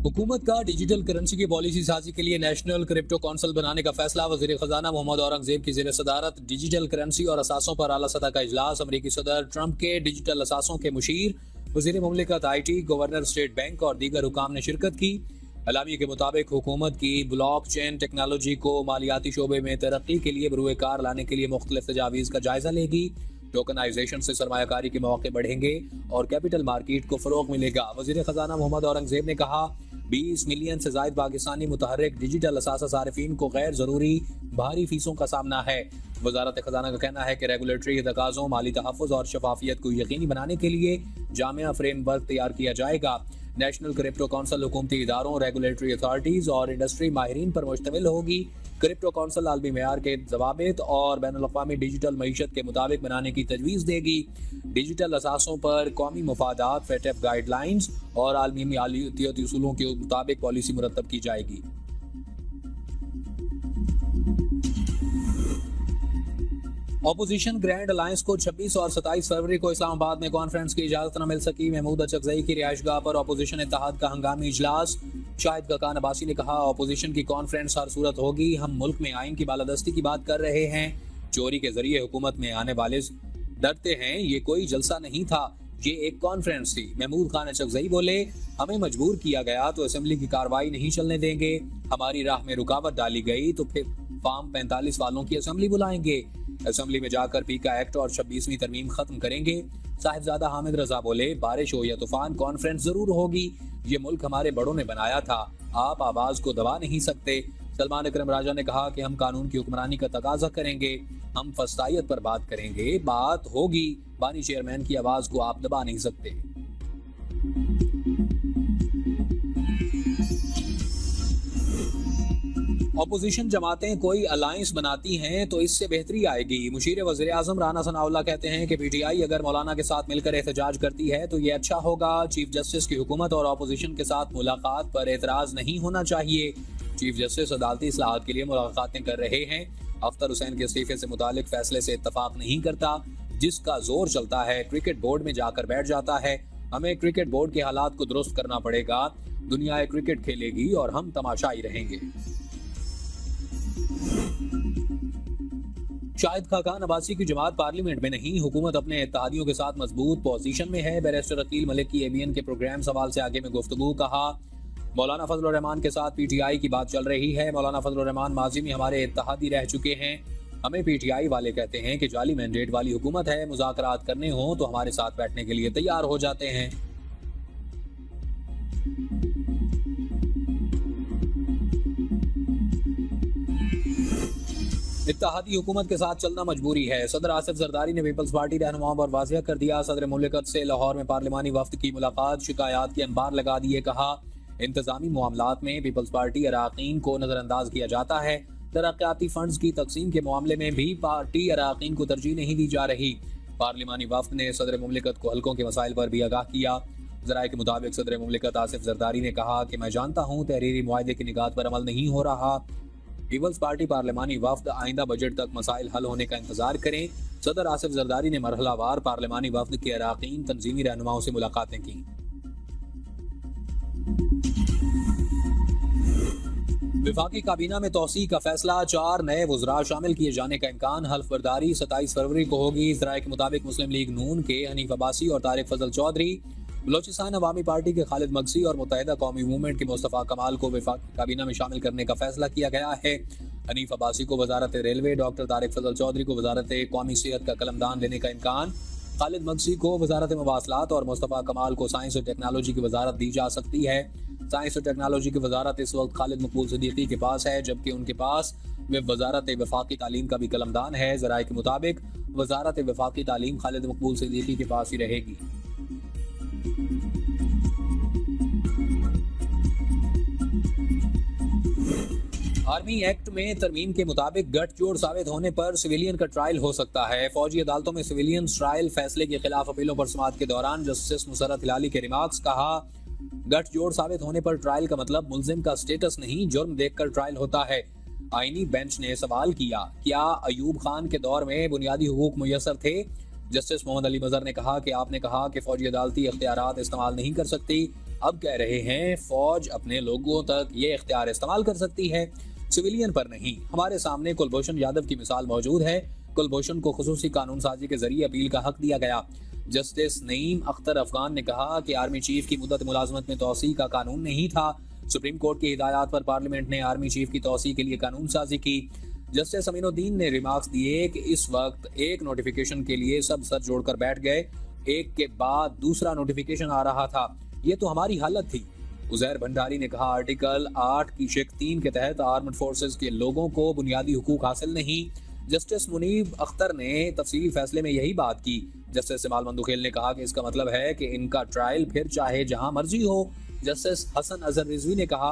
हुकूमत का digital currency की पॉलिसी साजी के लिए नेशनल क्रिप्टो काउंसिल बनाने का फैसला। वजीर खजाना मोहम्मद औरंगजेब की जेर सदारत डिजिटल करेंसी और असासों पर आला सतह का इजलास। अमरीकी सदर ट्रंप के डिजिटल असासों के मुशीर, वजीर मुमलिकत IT, गवर्नर स्टेट बैंक और दीगर हुकाम ने शिरकत की। अलामी के मुताबिक हुकूमत की ब्लॉक चेन टेक्नोलॉजी को मालियाती शोबे में तरक्की के लिए बरूए कार लाने के लिए मुख्तलिफ तजावीज़ का जायजा लेगी। टोकनाइजेशन से सरमायाकारी के मौके बढ़ेंगे और कैपिटल मार्केट को फरोग मिलेगा। वजीर खजाना मोहम्मद औरंगजेब ने कहा, 20 मिलियन से जायद पाकिस्तानी मुतहर्रिक डिजिटल असासा सारिफीन को गैर जरूरी भारी फीसों का सामना है। वजारत खजाना का कहना है कि रेगुलेटरी तकाज़ों, माली तहफ़्फ़ुज़ और शफाफियत को यकीनी बनाने के लिए जामिया फ्रेमवर्क तैयार किया जाएगा। नेशनल क्रिप्टो काउंसिल हुकूमती इदारों, रेगुलेटरी अथॉरिटीज़ और इंडस्ट्री माहिरीन पर मुश्तमिल होगी। क्रिप्टो काउंसिल आलमी मेयार के ज़वाबित और बैनुल-अक़वामी डिजिटल मईशत के मुताबिक बनाने की तजवीज़ देगी। डिजिटल असासों पर कौमी मफादात, FATF गाइडलाइंस और आलमी मालियाती उसूलों के मुताबिक पॉलिसी मुरतब की जाएगी। ऑपोजिशन ग्रैंड अलायंस को 26 और 27 फरवरी को इस्लामाबाद में कॉन्फ्रेंस की इजाजत न मिल सकी। महमूद अचकज़ई की रिहाइशगाह पर ऑपोजिशन इत्तेहाद का हंगामी इजलास। शाहिद खाकान अब्बासी ने कहा, ऑपोजिशन की कॉन्फ्रेंस हर सूरत होगी। हम मुल्क में आइन की बालादस्ती की बात कर रहे हैं। चोरी के जरिए हुकूमत में आने वाले डरते हैं। ये कोई जलसा नहीं था, ये एक कॉन्फ्रेंस थी। महमूद खान अचकज़ई बोले, हमें मजबूर किया गया तो असेंबली की कार्रवाई नहीं चलने देंगे। हमारी राह में रुकावट डाली गई तो फिर फार्म 45 वालों की असेंबली बुलाएंगे। असेंबली में जाकर पीका एक्ट और 26वीं तरमीम खत्म करेंगे। साहिबजादा हामिद रजा बोले, बारिश हो या तूफान कॉन्फ्रेंस जरूर होगी। ये मुल्क हमारे बड़ों ने बनाया था, आप आवाज को दबा नहीं सकते। सलमान अकरम राजा ने कहा कि हम कानून की हुक्मरानी का तकाजा करेंगे, हम फस्तायत पर बात करेंगे, बात होगी। बानी चेयरमैन की आवाज को आप दबा नहीं सकते। ऑपोजिशन जमातें कोई अलायंस बनाती हैं तो इससे बेहतरी आएगी। मुशीर वज़ीर आज़म राना सनाउल्लाह कहते हैं कि PTI अगर मौलाना के साथ मिलकर एहतजाज करती है तो ये अच्छा होगा। चीफ जस्टिस की हुकूमत और ऑपोजिशन के साथ मुलाकात पर एतराज़ नहीं होना चाहिए। चीफ जस्टिस अदालती इस्लाहात के लिए मुलाकातें कर रहे हैं। अख्तर हुसैन के इस्तीफे से मुतालिक फैसले से इत्तफाक नहीं करता। जिसका जोर चलता है क्रिकेट बोर्ड में जाकर बैठ जाता है। हमें क्रिकेट बोर्ड के हालात को दुरुस्त करना पड़ेगा। दुनिया क्रिकेट खेलेगी और हम तमाशाई रहेंगे। शाहिद खाकान अब्बासी की जमात पार्लियामेंट में नहीं, हुकूमत अपने इत्तेहादियों के साथ मजबूत पोजीशन में है। बैरिस्टर अकील मलिक की ABN के प्रोग्राम सवाल से आगे में गुफ्तगू। कहा, मौलाना फजल रहमान के साथ PTI की बात चल रही है। मौलाना फजल रहमान माजी में हमारे इत्तेहादी रह चुके हैं। हमें PTI वाले कहते हैं कि जाली मैंडेट वाली हुकूमत है, मुज़ाकरात करने हो तो हमारे साथ बैठने के लिए तैयार हो जाते हैं। इत्तेहादी हुकूमत के साथ चलना मजबूरी है। सदर आसिफ जरदारी ने पीपल्स पार्टी रहनुमाओं पर वाज़ेह कर दिया। सदर मुमलिकत से लाहौर में पार्लिमानी वफ्द की मुलाकात, शिकायत के अंबार लगा दिए। कहा, इंतजामी मामलात में पीपल्स पार्टी अराकीन को नजरअंदाज किया जाता है। तरक्याती फंड्स की तकसीम के मामले में भी पार्टी अराकीन को तरजीह नहीं दी जा रही। पार्लिमानी वफ्द ने सदर मुमलिकत को हल्कों के मसाइल पर भी आगाह किया। ज़राए के मुताबिक सदर मुमलिकत आसिफ जरदारी ने कहा कि मैं जानता हूँ तहरीरी मुआहदे की निगात पर अमल नहीं हो रहा। पीपल्स पार्टी पार्लिमानी वफ्द आइंदा बजट तक मसाइल हल होने का इंतजार करें। सदर आसिफ जरदारी ने मरहलावार पार्लिमानी वफ्द के अराकीन, तंजीमी रहनुमाओं से मुलाकातें की। विफाकी काबीना में तौसी का फैसला, 4 नए वज़रा शामिल किए जाने का इम्कान। हल्फ बर्दारी 27 फरवरी को होगी। ज़राए के मुताबिक मुस्लिम लीग नून के हनीफ अब्बासी और तारिक फजल चौधरी, बलोचिस्तान अवामी पार्टी के खालिद मगसी और मुत्तहिदा कौमी मूवमेंट के मुस्तफ़ा कमाल को विफाकी काबीना में शामिल करने का फैसला किया गया है। हनीफ अब्बासी को वजारत रेलवे, डॉक्टर तारिक फजल चौधरी को वजारत कौमी सेहत का कलमदान लेने का इम्कान, खालिद मगसी को वजारत मवासलात और मुस्तफ़ा कमाल को साइंस और टेक्नोलॉजी की वजारत दी जा सकती है। साइंस और टेक्नोलॉजी की वजारत इस वक्त खालिद मकबूल सिद्दीकी के पास है, जबकि उनके पास वजारत वफाकी तालीम का भी कलमदान है। ज़राए के मुताबिक वजारत वफाकी तालीम खालिद मकबूल सिद्दीकी के पास ही रहेगी। आर्मी एक्ट में तरमीम के मुताबिक गठजोड़ साबित होने पर सिविलियन का ट्रायल हो सकता है। फौजी अदालतों में सिविलियन ट्रायल फैसले के खिलाफ अपीलों पर समाअत के दौरान जस्टिस मुसर्रत हिलाली के रिमार्क्स। कहा, गठजोड़ साबित होने पर ट्रायल का मतलब मुल्जिम का स्टेटस नहीं, जुर्म देखकर ट्रायल होता है। आईनी बेंच ने सवाल किया, क्या अयूब खान के दौर में बुनियादी हुकूक मुयसर थे? जस्टिस मोहम्मद अली मजहर ने कहा कि आपने कहा कि फौजी अदालती अख्तियारात इस्तेमाल नहीं कर सकती। अब कह रहे हैं फौज अपने लोगों तक ये इख्तियार इस्तेमाल कर सकती है, सिविलियन पर नहीं। हमारे सामने कुलभूषण यादव की मिसाल मौजूद है। कुलभूषण को खुसूसी कानून साजी के जरिए अपील का हक दिया गया। जस्टिस नईम अख्तर अफगान ने कहा कि आर्मी चीफ की मुद्दत मुलाजमत में तौसी का कानून नहीं था। सुप्रीम कोर्ट की हिदायत पर पार्लियामेंट ने आर्मी चीफ की तौसी के लिए कानून साजी की। जस्टिस अमीनुद्दीन ने रिमार्क्स दिए कि इस वक्त एक नोटिफिकेशन के लिए सब सर जोड़कर बैठ गए, एक के बाद दूसरा नोटिफिकेशन आ रहा था। ये तो हमारी हालत थी। उजैर भंडारी ने कहा आर्टिकल 8 की शेक 3 के तहत आर्म्ड फोर्सेस के लोगों को बुनियादी हुकूक हासिल नहीं। जस्टिस मुनीब अख्तर ने तफसीली फैसले में यही बात की। जस्टिस इमाल मंदुखेल ने कहा कि इसका मतलब है कि इनका ट्रायल फिर चाहे जहां मर्जी हो। जस्टिस हसन अजहर रिजवी ने कहा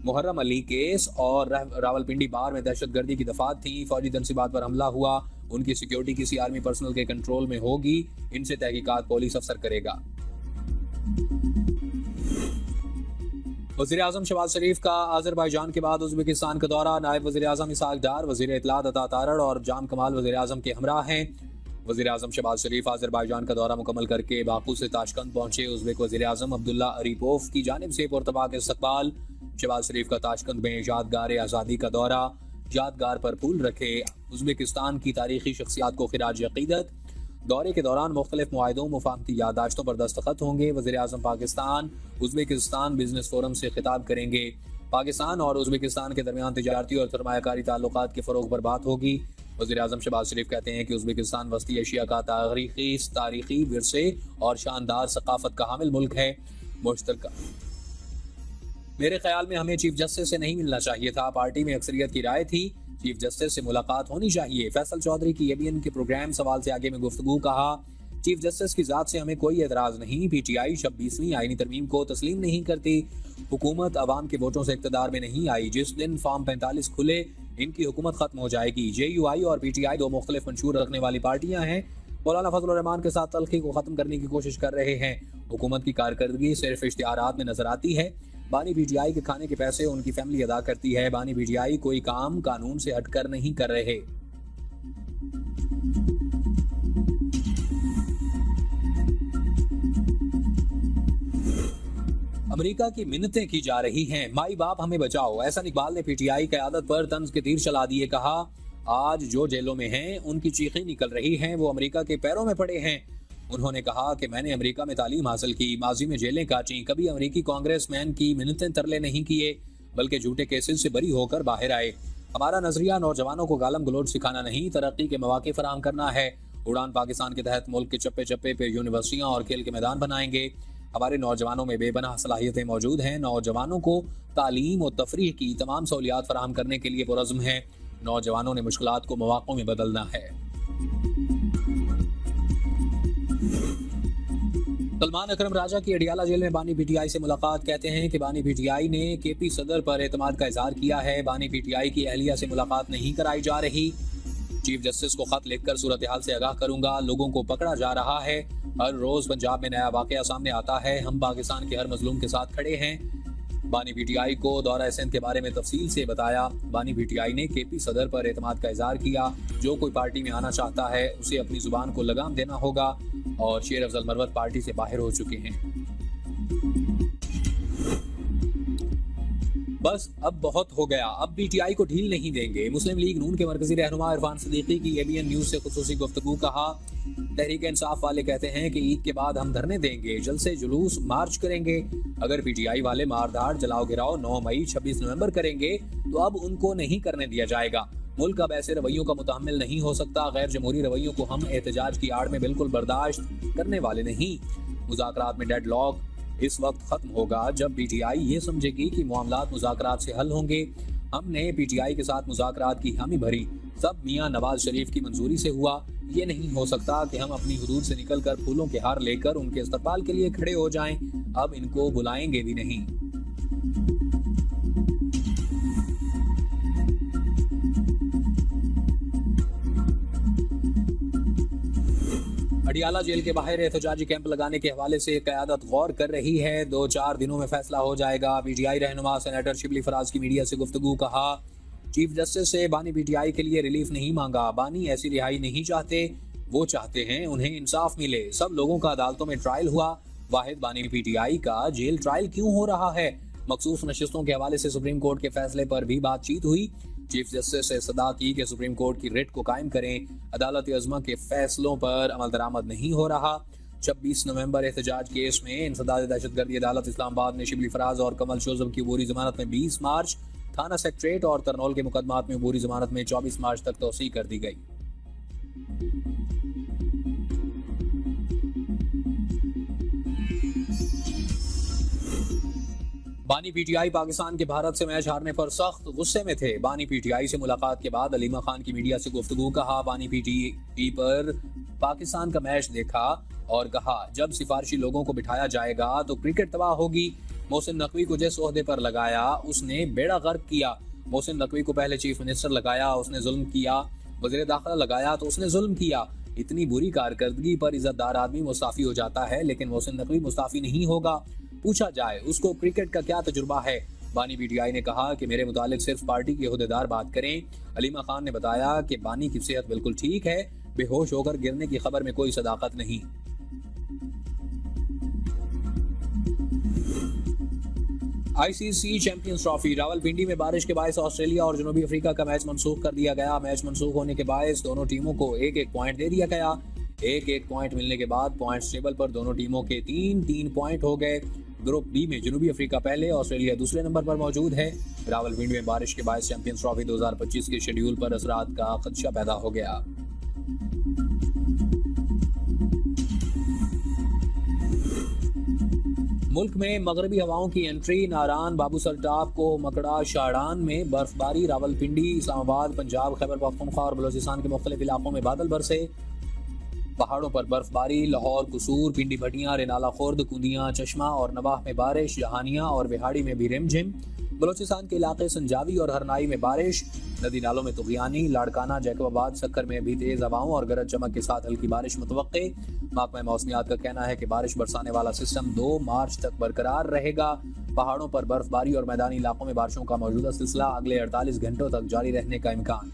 मुहर्रम अली केस और रावलपिंडी बार में दहशतगर्दी की दफात थी, फौजी तनसीबात पर हमला हुआ, उनकी सिक्योरिटी किसी आर्मी पर्सनल के कंट्रोल में होगी, इनसे तहकीकात पुलिस अफसर करेगा। वज़ीर-ए-आज़म शहबाज शरीफ का अज़रबैजान के बाद उज़्बेकिस्तान का दौरा। नायब वज़ीर-ए-आज़म इसहाक डार, वज़ीर इत्तलात अता तारड़ और जाम कमाल वज़ीर-ए-आज़म के हमरा हैं। वज़ीर-ए-आज़म शहबाज शरीफ अज़रबैजान का दौरा मुकम्मल करके बाकू से ताशकंद पहुंचे। उज़्बेक वज़ीर-ए-आज़म अब्दुल्ला अरीपोव की जानिब से पुरतबाक इस्तक़बाल। शहबाज शरीफ का ताशकंद में यादगार आज़ादी का दौरा, यादगार पर फूल रखे, उज़्बेकिस्तान की तारीखी शख्सियात को खिराज अक़ीदत। दौरे के दौरान मुख्तलिफ मुआहिदों मुफाहमती याददाश्तों पर दस्तखत होंगे। वज़ीर-ए-आज़म पाकिस्तान उज़्बेकिस्तान बिजनेस फोरम से खिताब करेंगे। पाकिस्तान और उज़्बेकिस्तान के दरमियान तिजारती और सरमायाकारी ताल्लुकात के फ़रोग़ पर बात होगी। वज़ीर-ए-आज़म शहबाज शरीफ कहते हैं कि उज़्बेकिस्तान वस्ती एशिया का तारीखी विरसे और शानदार सकाफत का हामिल मुल्क है। मुश्तरका मेरे ख्याल में हमें चीफ जस्टिस से नहीं मिलना चाहिए था, पार्टी में अक्सरियत की राय थी, चीफ जस्टिस से मुलाकात होनी चाहिए। फैसल चौधरी की एबीएन के प्रोग्राम सवाल से आगे में गुफ्तगू। कहा चीफ जस्टिस की जात से हमें कोई एतराज़ नहीं। पीटीआई 26वीं आईनी तरमीम को तस्लीम नहीं करती। हुकूमत अवाम के वोटों से इक़्तिदार में नहीं आई। जिस दिन फॉर्म 45 खुले इनकी हुकूमत खत्म हो जाएगी। JUI और PTI दो मुख्तलिफ मंशूर रखने वाली पार्टियां हैं। मौलाना फजल रहमान के साथ तल्खी को ख़त्म करने की कोशिश कर रहे हैं। हुकूमत की कारकर्दगी सिर्फ इश्तिहारात में नजर आती है। बानी PTI के खाने के पैसे उनकी फैमिली अदा करती है। बानी PTI कोई काम कानून से हटकर नहीं कर रहे। अमेरिका की मिन्नतें की जा रही हैं, माई बाप हमें बचाओ। एहसन इकबाल ने PTI क़यादत पर तंज के तीर चला दिए। कहा आज जो जेलों में हैं उनकी चीखें निकल रही हैं, वो अमेरिका के पैरों में पड़े हैं। उन्होंने कहा कि मैंने अमेरिका में तालीम हासिल की, माजी में जेलें काटी, कभी अमेरिकी कांग्रेसमैन की मिन्नतें तरले नहीं किए, बल्कि झूठे केसेस से बरी होकर बाहर आए। हमारा नजरिया नौजवानों को गालम गलोच सिखाना नहीं, तरक्की के मौके फराहम करना है। उड़ान पाकिस्तान के तहत मुल्क के चप्पे चप्पे पे यूनिवर्सिटियां और खेल के मैदान बनाएंगे। हमारे नौजवानों में बेपनाह सलाहियतें मौजूद हैं। नौजवानों को तालीम और तफरीह की तमाम सहूलियात फराहम करने के लिए पुरज़्म है। नौजवानों ने मुश्किलात को मौक़ों में बदलना है। सलमान अकरम राजा की अडियाला जेल में बानी PTI से मुलाकात। कहते हैं कि बानी PTI ने KP सदर पर एतमाद का इजहार किया है। बानी PTI की अहलिया से मुलाकात नहीं कराई जा रही। चीफ जस्टिस को खत लिखकर सूरत हाल से आगाह करूंगा। लोगों को पकड़ा जा रहा है। हर रोज पंजाब में नया वाकया सामने आता है। हम पाकिस्तान के हर मजलूम के साथ खड़े हैं। बानी PTI को दौरा सिंध के बारे में तफसील से बताया। बानी PTI ने KP सदर पर एतमाद का इजहार किया। जो कोई पार्टी में आना चाहता है उसे अपनी जुबान को लगाम देना होगा। और शेर अफजल मरवत पार्टी से बाहर हो चुके हैं। बस अब बहुत हो गया, अब PTI को ढील नहीं देंगे। मुस्लिम लीग नून के मरकजी रहनुमा इरफान सदीकी की ABN न्यूज से खुसूसी गुफ्तगू। कहा तहरीक इंसाफ वाले कहते हैं कि ईद के बाद हम धरने देंगे, जलसे जुलूस मार्च करेंगे। अगर PTI वाले मारधाड़ जलाओ गिराओ 9 मई 26 नवंबर करेंगे तो अब उनको नहीं करने दिया जाएगा। मुल्क अब ऐसे रवैयों का मुतहम्मिल नहीं हो सकता। गैर जमहूरी रवैयों को हम एहतजाज की आड़ में बिल्कुल बर्दाश्त करने वाले नहीं। मुज़ाकरात में डेडलॉक इस वक्त खत्म होगा जब PTI ये समझेगी कि मामलात मुज़ाकरात से हल होंगे। हमने PTI के साथ मुज़ाकरात की हामी भरी, सब मियां नवाज शरीफ की मंजूरी से हुआ। ये नहीं हो सकता कि हम अपनी हुदूद से निकलकर फूलों के हार लेकर उनके इस्तकबाल के लिए खड़े हो जाएं। अब इनको बुलाएंगे भी नहीं। अडियाला जेल के बाहर एहतजाजी कैंप लगाने के हवाले से क़यादत गौर कर रही है। 2-4 दिनों में फैसला हो जाएगा। PTI रहनुमा सेनेटर शिबली फराज की मीडिया से गुफ्तगू। कहा चीफ जस्टिस से बानी PTI के लिए रिलीफ नहीं मांगा। बानी ऐसी रिहाई नहीं चाहते, वो चाहते हैं उन्हें इंसाफ मिले। सब लोगों का अदालतों में ट्रायल हुआ, वाहिद बानी पीटीआई का जेल ट्रायल क्यों हो रहा है? मखसूस नशिस्तों के हवाले से सुप्रीम कोर्ट के फैसले पर भी बातचीत हुई। चीफ जस्टिस से सदा की कि सुप्रीम कोर्ट की रिट को कायम करें। अदालत अज़मा के फैसलों पर अमल दरामद नहीं हो रहा। 26 नवंबर एहतजाज केस में इंसदाद दहशतगर्दी अदालत इस्लामाबाद ने शिबली फराज और कमल शोजब की अबूरी जमानत में 20 मार्च, थाना सेक्रेटरेट और तरनौल के मुकदमात में अबूरी जमानत में 24 मार्च तक तौसीह कर दी गई। बानी पीटीआई पाकिस्तान के भारत से मैच हारने पर सख्त गुस्से में थे। बानी पीटीआई से मुलाकात के बाद अलीमा खान की मीडिया से गुफ्तगू कहा। बानी पीटीआई पर पाकिस्तान का मैच देखा और कहा जब सिफारशी लोगों को बिठाया जाएगा तो क्रिकेट तबाह होगी। मोहसिन नकवी को जिस ओहदे पर लगाया उसने बेड़ा गर्क किया। मोहसिन नकवी को पहले चीफ मिनिस्टर लगाया, उसने जुल्म किया। वज़ीर दाखिला लगाया तो उसने जुल्म किया। इतनी बुरी कारकर्दगी पर इज्जतदार आदमी मुस्ताफी हो जाता है, लेकिन मोहसिन नकवी मुस्ताफी नहीं होगा। पूछा जाए उसको क्रिकेट का क्या तजुर्बा है। बानी पीटीआई ने कहा कि मेरे मुतालिक सिर्फ पार्टी के ओहदेदार बात करें। अलीमा खान ने बताया कि बानी की सेहत बिल्कुल ठीक है, बेहोश होकर गिरने की खबर में कोई सदाकत नहीं। आईसीसी चैंपियंस ट्रॉफी रावलपिंडी में बारिश के बायस ऑस्ट्रेलिया और जनूबी अफ्रीका का मैच मनसूख कर दिया गया। मैच मनसूख होने के बायस दोनों टीमों को एक एक पॉइंट दे दिया गया। एक एक पॉइंट मिलने के बाद पॉइंट्स टेबल पर दोनों टीमों के 3-3 पॉइंट हो गए। ग्रुप बी में जनूबी अफ्रीका पहले, ऑस्ट्रेलिया दूसरे नंबर पर मौजूद है। रावलपिंडी में बारिश के बायस चैंपियंस ट्रॉफी 2025 के शेड्यूल पर असरात का खदशा पैदा हो गया। मुल्क में मगरबी हवाओं की एंट्री। नारान, बाबूसर टाप को मकड़ा, शाड़ान में बर्फबारी। रावलपिंडी, इस्लामाबाद, पंजाब, खैबर पख्तूनख्वा और बलोचिस्तान के मुख्तलिफ इलाकों में बादल बरसे। पहाड़ों पर बर्फबारी। लाहौर, कसूर, पिंडी भटियां, रेनाला खुर्द, कुंदियां, चश्मा और नवाह में बारिश। जहानिया और बिहाड़ी में भी रिमझिम। बलोचिस्तान के इलाके संजावी और हरनाई में बारिश। नदी नालों में तुगयानी। लाड़काना, जैकबाबाद, सक्कर में भी तेज हवाओं और गरज चमक के साथ हल्की बारिश मुतवक्के। महकमा मौसमियात का कहना है कि बारिश बरसाने वाला सिस्टम 2 मार्च तक बरकरार रहेगा। पहाड़ों पर बर्फबारी और मैदानी इलाकों में बारिशों का मौजूदा सिलसिला अगले 48 घंटों तक जारी रहने का इम्कान।